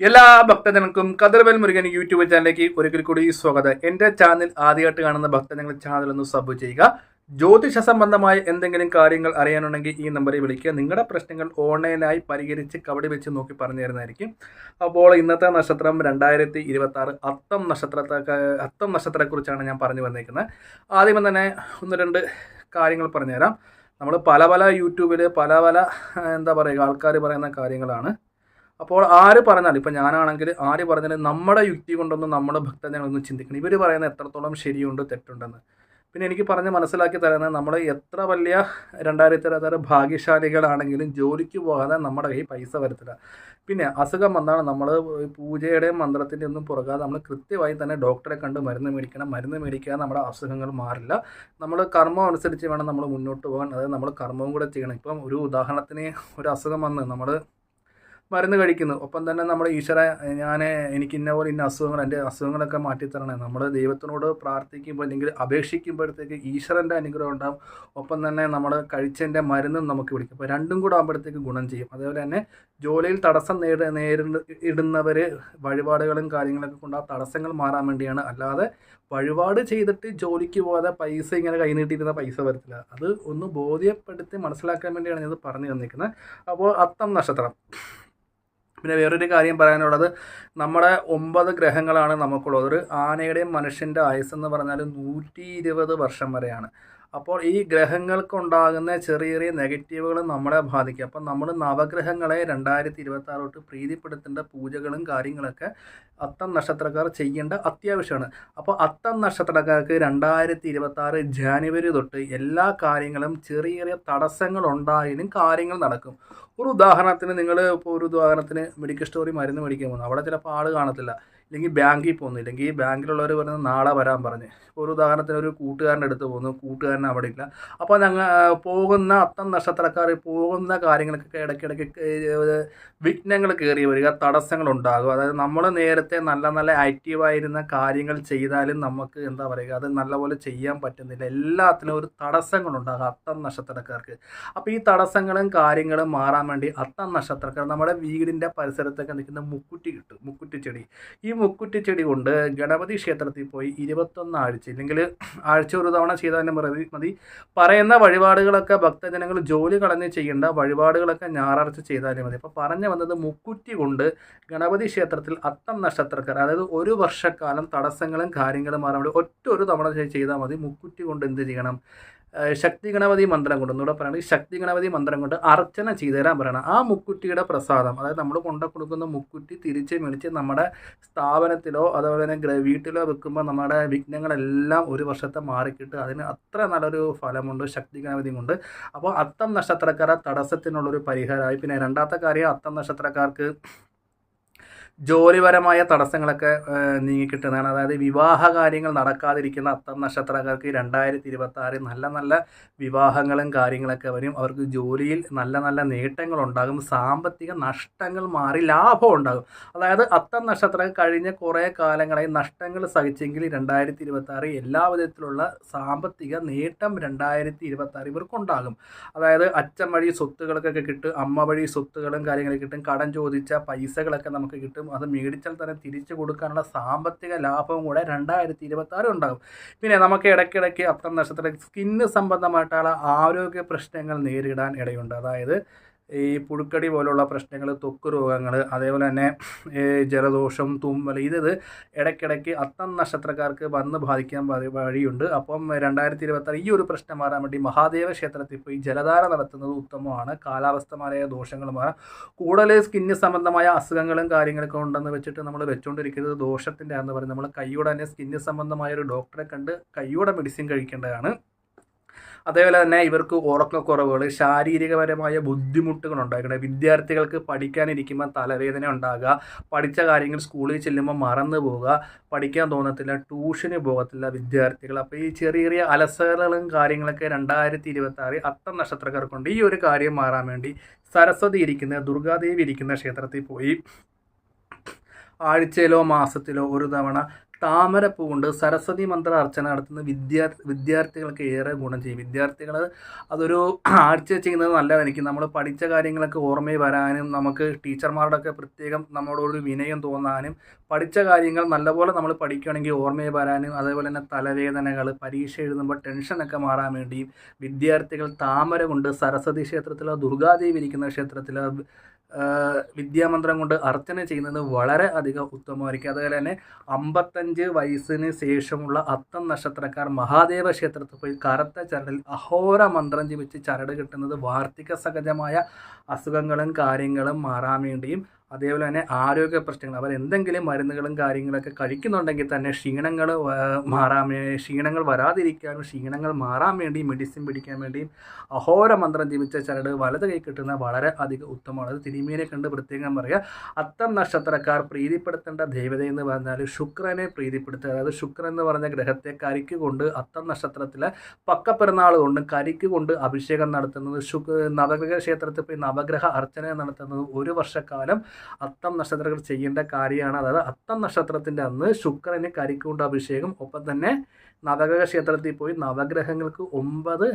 എല്ലാ ഭക്തജനങ്ങൾക്കും കതിർവേൽ മുരുകൻ യൂട്യൂബ് ചാനലിലേക്ക് ഒരിക്കൽ കൂടി സ്വാഗതം. എൻ്റെ ചാനൽ ആദ്യമായിട്ട് കാണുന്ന ഭക്തജനങ്ങൾ ചാനൽ ഒന്ന് സബ് ചെയ്യുക. ജ്യോതിഷ സംബന്ധമായ എന്തെങ്കിലും കാര്യങ്ങൾ അറിയാനുണ്ടെങ്കിൽ ഈ നമ്പറിൽ വിളിക്കുക. നിങ്ങളുടെ പ്രശ്നങ്ങൾ ഓൺലൈനായി പരിഹരിച്ച് കവടി വെച്ച് നോക്കി പറഞ്ഞു തരുന്നതായിരിക്കും. അപ്പോൾ ഇന്നത്തെ നക്ഷത്രം 2026 അത്തം നക്ഷത്രത്തെക്കുറിച്ചാണ് ഞാൻ പറഞ്ഞു വന്നേക്കുന്നത്. ആദ്യം തന്നെ ഒന്ന് രണ്ട് കാര്യങ്ങൾ പറഞ്ഞുതരാം. നമ്മൾ പല യൂട്യൂബിൽ പല എന്താ പറയുക ആൾക്കാർ പറയുന്ന കാര്യങ്ങളാണ്. അപ്പോൾ ആര് പറഞ്ഞാലും ഇപ്പം ഞാനാണെങ്കിൽ ആര് പറഞ്ഞാലും നമ്മുടെ യുക്തി കൊണ്ടൊന്നും നമ്മുടെ ഭക്തജനങ്ങളൊന്നും ചിന്തിക്കണം. ഇവർ പറയുന്ന എത്രത്തോളം ശരിയുണ്ട് തെറ്റുണ്ടെന്ന്. പിന്നെ എനിക്ക് പറഞ്ഞ് മനസ്സിലാക്കി തരുന്നത് നമ്മൾ എത്ര വലിയ 2026 ഭാഗ്യശാലികളാണെങ്കിലും ജോലിക്ക് പോകാതെ നമ്മുടെ കയ്യിൽ പൈസ വരത്തില്ല. പിന്നെ അസുഖം വന്നാൽ നമ്മൾ പൂജയുടെയും മന്ത്രത്തിൻ്റെ ഒന്നും പുറകാതെ നമ്മൾ കൃത്യമായി തന്നെ ഡോക്ടറെ കണ്ട് മരുന്ന് മേടിക്കണം. മരുന്ന് മേടിക്കാതെ നമ്മുടെ അസുഖങ്ങൾ മാറില്ല. നമ്മൾ കർമ്മം അനുസരിച്ച് വേണം നമ്മൾ മുന്നോട്ട് പോകാൻ. അതായത് നമ്മൾ കർമ്മവും കൂടെ ചെയ്യണം. ഇപ്പം ഒരു ഉദാഹരണത്തിന് ഒരു അസുഖം വന്ന് നമ്മൾ മരുന്ന് കഴിക്കുന്നു. ഒപ്പം തന്നെ നമ്മൾ എനിക്ക് ഇന്ന പോലെ ഇന്ന അസുഖങ്ങൾ എൻ്റെ അസുഖങ്ങളൊക്കെ മാറ്റിത്തരണേ നമ്മൾ ദൈവത്തിനോട് പ്രാർത്ഥിക്കുമ്പോൾ അല്ലെങ്കിൽ അപേക്ഷിക്കുമ്പോഴത്തേക്ക് ഈശ്വരൻ്റെ അനുഗ്രഹം ഉണ്ടാകും. ഒപ്പം തന്നെ നമ്മൾ കഴിച്ചതിൻ്റെ മരുന്നും നമുക്ക് വിളിക്കും. അപ്പോൾ രണ്ടും കൂടെ ആകുമ്പോഴത്തേക്ക് ഗുണം ചെയ്യും. അതേപോലെ തന്നെ ജോലിയിൽ തടസ്സം ഇടുന്നവർ വഴിപാടുകളും കാര്യങ്ങളൊക്കെ കൊണ്ട് ആ തടസ്സങ്ങൾ മാറാൻ വേണ്ടിയാണ്. അല്ലാതെ വഴിപാട് ചെയ്തിട്ട് ജോലിക്ക് പോകാതെ പൈസ ഇങ്ങനെ കൈനീട്ടിയിരുന്ന പൈസ വരത്തില്ല. അത് ഒന്ന് ബോധ്യപ്പെടുത്തി മനസ്സിലാക്കാൻ വേണ്ടിയാണ് ഇത് പറഞ്ഞു തന്നിരിക്കുന്നത്. അപ്പോൾ അത്തം നക്ഷത്രം. പിന്നെ വേറൊരു കാര്യം പറയാനുള്ളത്, നമ്മുടെ 9 ഗ്രഹങ്ങളാണ് നമുക്കുള്ളത്. ഒരു ആനയുടെയും മനുഷ്യൻ്റെ ആയുസ് എന്ന് പറഞ്ഞാൽ 120 വർഷം വരെയാണ്. അപ്പോൾ ഈ ഗ്രഹങ്ങൾക്കുണ്ടാകുന്ന ചെറിയ നെഗറ്റീവുകൾ നമ്മളെ ബാധിക്കും. അപ്പം നമ്മൾ നവഗ്രഹങ്ങളെ 2026 തൊട്ട് പ്രീതിപ്പെടുത്തേണ്ട പൂജകളും കാര്യങ്ങളൊക്കെ അത്തം നക്ഷത്രക്കാർ ചെയ്യേണ്ട അത്യാവശ്യമാണ്. അപ്പോൾ അത്തം നക്ഷത്രക്കാർക്ക് 2026 ജാനുവരി തൊട്ട് എല്ലാ കാര്യങ്ങളും ചെറിയ തടസ്സങ്ങൾ ഉണ്ടായാലും കാര്യങ്ങൾ നടക്കും. ഒരു ഉദാഹരണത്തിന് മെഡിക്കൽ സ്റ്റോറിൽ മരുന്ന് മേടിക്കാൻ പോകുന്നു. അവിടെ ചിലപ്പോൾ ആൾ കാണത്തില്ല. ഇല്ലെങ്കിൽ ബാങ്കിൽ പോകുന്നു. ഇല്ലെങ്കിൽ ബാങ്കിലുള്ളവർ പറയുന്നത് നാളെ വരാൻ പറഞ്ഞ്. ഒരു ഉദാഹരണത്തിന് ഒരു കൂട്ടുകാരൻ്റെ അടുത്ത് പോകുന്നു, കൂട്ടുകാരൻ അവിടെ ഇല്ല. അപ്പോൾ പോകുന്ന അത്തം നക്ഷത്രക്കാർ പോകുന്ന കാര്യങ്ങൾക്കൊക്കെ ഇടയ്ക്കിടയ്ക്ക് വിഘ്നങ്ങൾ കയറി വരിക, തടസ്സങ്ങൾ ഉണ്ടാകും. അതായത് നമ്മൾ നേരത്തെ നല്ല ആക്റ്റീവായിരുന്ന കാര്യങ്ങൾ ചെയ്താലും നമുക്ക് എന്താ പറയുക അത് നല്ലപോലെ ചെയ്യാൻ പറ്റുന്നില്ല. എല്ലാത്തിനും ഒരു തടസ്സങ്ങളുണ്ടാകും അത്തം നക്ഷത്രക്കാർക്ക്. അപ്പോൾ ഈ തടസ്സങ്ങളും കാര്യങ്ങളും മാറാൻ വേണ്ടി അത്തം നക്ഷത്രക്കാർ നമ്മുടെ വീടിൻ്റെ പരിസരത്തൊക്കെ നിൽക്കുന്ന മുക്കുറ്റിച്ചെടി. ഈ മുക്കുറ്റിച്ചെടി കൊണ്ട് ഗണപതി ക്ഷേത്രത്തിൽ പോയി 21 ആഴ്ച ഇല്ലെങ്കിൽ ആഴ്ച ഒരു തവണ ചെയ്താലും മതി. പറയുന്ന വഴിപാടുകളൊക്കെ ഭക്തജനങ്ങൾ ജോലി കളഞ്ഞ് ചെയ്യേണ്ട വഴിപാടുകളൊക്കെ ഞായറാഴ്ച ചെയ്താലും മതി. അപ്പോൾ പറഞ്ഞു വന്നത് മുക്കുറ്റി കൊണ്ട് ഗണപതി ക്ഷേത്രത്തിൽ അത്തം നക്ഷത്രക്കാർ അതായത് ഒരു വർഷക്കാലം തടസ്സങ്ങളും കാര്യങ്ങളും മാറാൻ വേണ്ടി ഒരു തവണ ചെയ്താൽ മതി. മുക്കുറ്റി കൊണ്ട് എന്ത് ചെയ്യണം? ശക്തി ഗണപതി മന്ത്രം കൊണ്ട് ഒന്നുകൂടെ പറയുകയാണെങ്കിൽ ശക്തി ഗണപതി മന്ത്രം കൊണ്ട് അർച്ചന ചെയ്തു തരാൻ പറയണം. ആ മുക്കുറ്റിയുടെ പ്രസാദം അതായത് നമ്മൾ കൊടുക്കുന്ന മുക്കുറ്റി തിരിച്ച് മേടിച്ച് നമ്മുടെ സ്ഥാപനത്തിലോ അതുപോലെ തന്നെ വീട്ടിലോ വെക്കുമ്പോൾ നമ്മുടെ വിഘ്നങ്ങളെല്ലാം ഒരു വർഷത്തെ മാറിക്കിട്ട് അതിന് അത്ര നല്ലൊരു ഫലമുണ്ട് ശക്തി ഗണപതി കൊണ്ട്. അപ്പോൾ അത്തം നക്ഷത്രക്കാരെ തടസ്സത്തിനുള്ളൊരു പരിഹാരമായി. പിന്നെ രണ്ടാമത്തെ കാര്യം, അത്തം നക്ഷത്രക്കാർക്ക് ജോലിപരമായ തടസ്സങ്ങളൊക്കെ നീങ്ങിക്കിട്ടുന്നതാണ്. അതായത് വിവാഹ കാര്യങ്ങൾ നടക്കാതിരിക്കുന്ന അത്തം നക്ഷത്രക്കാർക്ക് 2026 നല്ല വിവാഹങ്ങളും കാര്യങ്ങളൊക്കെ വരും. അവർക്ക് ജോലിയിൽ നല്ല നേട്ടങ്ങളുണ്ടാകും. സാമ്പത്തിക നഷ്ടങ്ങൾ മാറി ലാഭം ഉണ്ടാകും. അതായത് അത്തം നക്ഷത്രം കഴിഞ്ഞ കുറേ കാലങ്ങളായി നഷ്ടങ്ങൾ സഹിച്ചെങ്കിൽ 2026 എല്ലാ വിധത്തിലുള്ള സാമ്പത്തിക നേട്ടം 2026 ഇവർക്കുണ്ടാകും. അതായത് അച്ഛൻ വഴി സ്വത്തുക്കൾക്കൊക്കെ കിട്ടും, അമ്മ വഴി സ്വത്തുക്കളും കാര്യങ്ങളൊക്കെ കിട്ടും, കടം ചോദിച്ച പൈസകളൊക്കെ നമുക്ക് കിട്ടും. അത് മേടിച്ചാൽ തന്നെ തിരിച്ചു കൊടുക്കാനുള്ള സാമ്പത്തിക ലാഭവും കൂടെ 2026 ഉണ്ടാകും. പിന്നെ നമുക്ക് ഇടയ്ക്കിടയ്ക്ക് അത്തം നക്ഷത്രം സ്കിന്ന് സംബന്ധമായിട്ടുള്ള ആരോഗ്യ പ്രശ്നങ്ങൾ നേരിടാൻ ഇടയുണ്ട്. അതായത് ഈ പുഴുക്കടി പോലുള്ള പ്രശ്നങ്ങൾ, ത്വക്ക് രോഗങ്ങൾ, അതേപോലെ തന്നെ ജലദോഷം, തുമ്മൽ, ഇത് ഇടയ്ക്കിടയ്ക്ക് അത്തം നക്ഷത്രക്കാർക്ക് വന്ന് ബാധിക്കാൻ വഴിയുണ്ട്. അപ്പം 2026 ഈ ഒരു പ്രശ്നം മാറാൻ വേണ്ടി മഹാദേവ ക്ഷേത്രത്തിൽ പോയി ജലധാര നടത്തുന്നത് ഉത്തമമാണ്. കാലാവസ്ഥമായ ദോഷങ്ങൾ മാറാം. കൂടുതൽ സ്കിന്ന് സംബന്ധമായ അസുഖങ്ങളും കാര്യങ്ങളൊക്കെ ഉണ്ടെന്ന് വെച്ചിട്ട് നമ്മൾ വെച്ചുകൊണ്ടിരിക്കുന്നത് ദോഷത്തിൻ്റെ എന്ന് പറയും. നമ്മൾ കൈയോടെ തന്നെ സ്കിന്ന് സംബന്ധമായ ഒരു ഡോക്ടറെ കണ്ട് കൈയോടെ മെഡിസിൻ കഴിക്കേണ്ടതാണ്. അതേപോലെ തന്നെ ഇവർക്ക് ഉറക്കക്കുറവുകൾ, ശാരീരികപരമായ ബുദ്ധിമുട്ടുകൾ ഉണ്ടാക്കണം. വിദ്യാർത്ഥികൾക്ക് പഠിക്കാനിരിക്കുമ്പോൾ തലവേദന ഉണ്ടാകുക, പഠിച്ച കാര്യങ്ങൾ സ്കൂളിൽ ചെല്ലുമ്പോൾ മറന്നു പോവുക, പഠിക്കാൻ തോന്നത്തില്ല, ട്യൂഷന് പോകത്തില്ല വിദ്യാർത്ഥികൾ. അപ്പോൾ ഈ ചെറിയ അലസതകളും കാര്യങ്ങളൊക്കെ 2026 അത്തം നക്ഷത്രക്കാർക്കുണ്ട്. ഈ ഒരു കാര്യം മാറാൻ വേണ്ടി സരസ്വതി ഇരിക്കുന്ന ദുർഗാദേവി ഇരിക്കുന്ന ക്ഷേത്രത്തിൽ പോയി ആഴ്ചയിലോ മാസത്തിലോ ഒരു തവണ താമരപ്പൂ കൊണ്ട് സരസ്വതി മന്ത്ര അർച്ചന നടത്തുന്ന വിദ്യാർത്ഥികൾക്ക് ഏറെ ഗുണം ചെയ്യും. വിദ്യാർത്ഥികൾ അതൊരു ആഴ്ച ചെയ്യുന്നത് നല്ലതായിരിക്കും. നമ്മൾ പഠിച്ച കാര്യങ്ങളൊക്കെ ഓർമ്മയിൽ വരാനും നമുക്ക് ടീച്ചർമാരുടെയൊക്കെ പ്രത്യേകം നമ്മളോടൊരു വിനയം തോന്നാനും പഠിച്ച കാര്യങ്ങൾ നല്ലപോലെ നമ്മൾ പഠിക്കുകയാണെങ്കിൽ ഓർമ്മയിൽ വരാനും അതേപോലെ തന്നെ തലവേദനകൾ പരീക്ഷ എഴുതുമ്പോൾ ടെൻഷനൊക്കെ മാറാൻ വേണ്ടിയും വിദ്യാർത്ഥികൾ താമര കൊണ്ട് സരസ്വതി ക്ഷേത്രത്തിലോ ദുർഗാദേവി ഇരിക്കുന്ന ക്ഷേത്രത്തിലോ വിദ്യാമന്ത്രം കൊണ്ട് അർച്ചന ചെയ്യുന്നത് വളരെ അധികം ഉത്തമമായിരിക്കും. അതുപോലെ തന്നെ 55 വയസ്സിന് ശേഷമുള്ള അത്തം നക്ഷത്രക്കാർ മഹാദേവ ക്ഷേത്രത്തിൽ പോയി കറുത്ത ചരടിൽ അഹോര മന്ത്രം ജപിച്ച് ചരട് കിട്ടുന്നത് വാർദ്ധക്യ സഹജമായ അസുഖങ്ങളും കാര്യങ്ങളും മാറാൻ വേണ്ടിയും അതേപോലെ തന്നെ ആരോഗ്യ പ്രശ്നങ്ങൾ അവരെന്തെങ്കിലും മരുന്നുകളും കാര്യങ്ങളൊക്കെ കഴിക്കുന്നുണ്ടെങ്കിൽ തന്നെ ക്ഷീണങ്ങൾ വരാതിരിക്കാനും ക്ഷീണങ്ങൾ മാറാൻ വേണ്ടിയും മെഡിസിൻ പിടിക്കാൻ വേണ്ടിയും അഹോര മന്ത്രം ജപിച്ച ചരട് വലത് കൈ കിട്ടുന്ന വളരെ അധികം ഉത്തമമാണ്. അത് തിരുമേനിയെ കണ്ട് പ്രത്യേകം പറയുക. അത്തം നക്ഷത്രക്കാർ പ്രീതിപ്പെടുത്തേണ്ട ദേവതയെന്ന് പറഞ്ഞാൽ ശുക്രനെ പ്രീതിപ്പെടുത്തുക. അതായത് ശുക്രൻ എന്ന് പറഞ്ഞ ഗ്രഹത്തെ കരിക്ക് കൊണ്ട് അത്തം നക്ഷത്രത്തിലെ പക്കപ്പിറന്നാൾ കൊണ്ട് കരിക്ക് കൊണ്ട് അഭിഷേകം നടത്തുന്നത് നവഗ്രഹ ക്ഷേത്രത്തിൽ പോയി നവഗ്രഹ അർച്ചന നടത്തുന്നത് 1 വർഷക്കാലം അത്തം നക്ഷത്രങ്ങൾ ചെയ്യേണ്ട കാര്യമാണ്. അതായത് അത്തം നക്ഷത്രത്തിൻ്റെ അന്ന് ശുക്രന് കരിക്കൊണ്ട് അഭിഷേകം, ഒപ്പം തന്നെ നവഗ്രഹ ക്ഷേത്രത്തിൽ പോയി നവഗ്രഹങ്ങൾക്ക് 9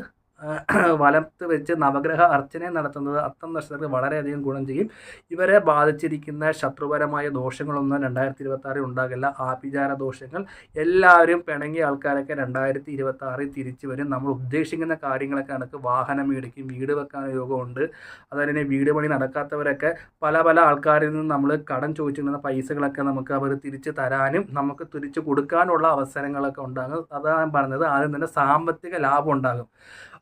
വലത്ത് വെച്ച് നവഗ്രഹ അർച്ചന നടത്തുന്നത് അത്തം നക്ഷത്രത്തിൽ വളരെയധികം ഗുണം ചെയ്യും. ഇവരെ ബാധിച്ചിരിക്കുന്ന ശത്രുപരമായ ദോഷങ്ങളൊന്നും 2026 ഉണ്ടാകില്ല. ആഭിചാര ദോഷങ്ങൾ എല്ലാവരും പിണങ്ങിയ ആൾക്കാരൊക്കെ 2026 തിരിച്ചു വരും. നമ്മൾ ഉദ്ദേശിക്കുന്ന കാര്യങ്ങളൊക്കെ കണക്ക് വാഹനം മേടിക്കും, വീട് വെക്കാൻ യോഗമുണ്ട്. അതുപോലെ തന്നെ വീട് പണി നടക്കാത്തവരൊക്കെ പല ആൾക്കാരിൽ നിന്ന് നമ്മൾ കടം ചോദിച്ചിരുന്ന പൈസകളൊക്കെ നമുക്ക് അവർ തിരിച്ച് തരാനും നമുക്ക് തിരിച്ചു കൊടുക്കാനുള്ള അവസരങ്ങളൊക്കെ ഉണ്ടാകും. അതാണ് പറഞ്ഞത്, ആദ്യം തന്നെ സാമ്പത്തിക ലാഭം ഉണ്ടാകും.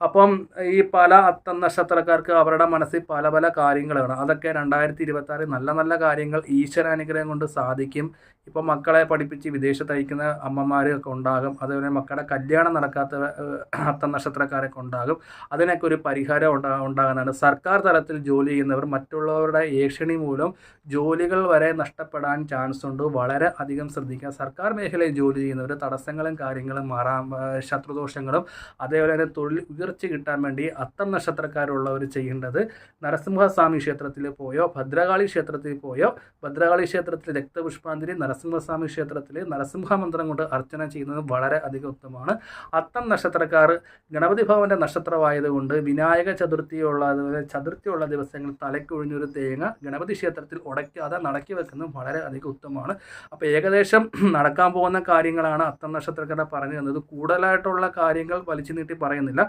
അപ്പം ഈ പല അത്തം നക്ഷത്രക്കാർക്ക് അവരുടെ മനസ്സിൽ പല കാര്യങ്ങളാണ്. അതൊക്കെ 2026 നല്ല കാര്യങ്ങൾ ഈശ്വരാനുഗ്രഹം കൊണ്ട് സാധിക്കും. ഇപ്പം മക്കളെ പഠിപ്പിച്ച് വിദേശത്ത് അയക്കുന്ന അമ്മമാരൊക്കെ ഉണ്ടാകും. അതുപോലെ മക്കളുടെ കല്യാണം നടക്കാത്ത അത്തം നക്ഷത്രക്കാരൊക്കെ ഉണ്ടാകും. അതിനൊക്കെ ഒരു പരിഹാരം ഉണ്ടാകുന്നതാണ്. സർക്കാർ തലത്തിൽ ജോലി ചെയ്യുന്നവർ മറ്റുള്ളവരുടെ ഏഷണി മൂലം ജോലികൾ വരെ നഷ്ടപ്പെടാൻ ചാൻസ് ഉണ്ട്. വളരെ അധികം ശ്രദ്ധിക്കുക. സർക്കാർ മേഖലയിൽ ജോലി ചെയ്യുന്നവർ തടസ്സങ്ങളും കാര്യങ്ങളും മാറാൻ ശത്രുദോഷങ്ങളും അതേപോലെ തന്നെ തൊഴിൽ ഉയർച്ച കിട്ടാൻ വേണ്ടി അത്തം നക്ഷത്രക്കാരുള്ളവർ ചെയ്യേണ്ടത് നരസിംഹസ്വാമി ക്ഷേത്രത്തിൽ പോയോ ഭദ്രകാളി ക്ഷേത്രത്തിൽ പോയോ ഭദ്രകാളി ക്ഷേത്രത്തിൽ രക്തപുഷ്പാഞ്ജലി, നരസിംഹസ്വാമി ക്ഷേത്രത്തിൽ നരസിംഹ മന്ത്രം കൊണ്ട് അർച്ചന ചെയ്യുന്നത് വളരെ അധികം ഉത്തമമാണ്. അത്തം നക്ഷത്രക്കാർ ഗണപതി ഭവൻ്റെ നക്ഷത്രമായതുകൊണ്ട് വിനായക ചതുർത്ഥിയുള്ള ദിവസങ്ങൾ തലയ്ക്കൊഴിഞ്ഞൊരു തേങ്ങ ഗണപതി ക്ഷേത്രത്തിൽ ഉടയ്ക്കാതെ നടക്കി വെക്കുന്നത് വളരെ അധികം ഉത്തമമാണ്. അപ്പോൾ ഏകദേശം നടക്കാൻ പോകുന്ന കാര്യങ്ങളാണ് അത്തം നക്ഷത്രക്കാരെ പറഞ്ഞു തന്നത്. കൂടുതലായിട്ടുള്ള കാര്യങ്ങൾ വലിച്ചു നീട്ടി പറയുന്നില്ല.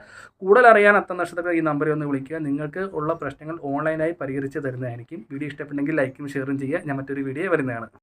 കൂടുതൽ അറിയാൻ അത്തം നക്ഷത്രക്കാർ ഈ നമ്പറിൽ ഒന്ന് വിളിക്കുക. നിങ്ങൾക്ക് ഉള്ള പ്രശ്നങ്ങൾ ഓൺലൈനായി പരിഹരിച്ച് തരുന്നതായിരിക്കും. വീഡിയോ ഇഷ്ടപ്പെട്ടെങ്കിൽ ലൈക്കും ഷെയറും ചെയ്യുക. ഞാൻ മറ്റൊരു വീഡിയോ വരുന്നതാണ്.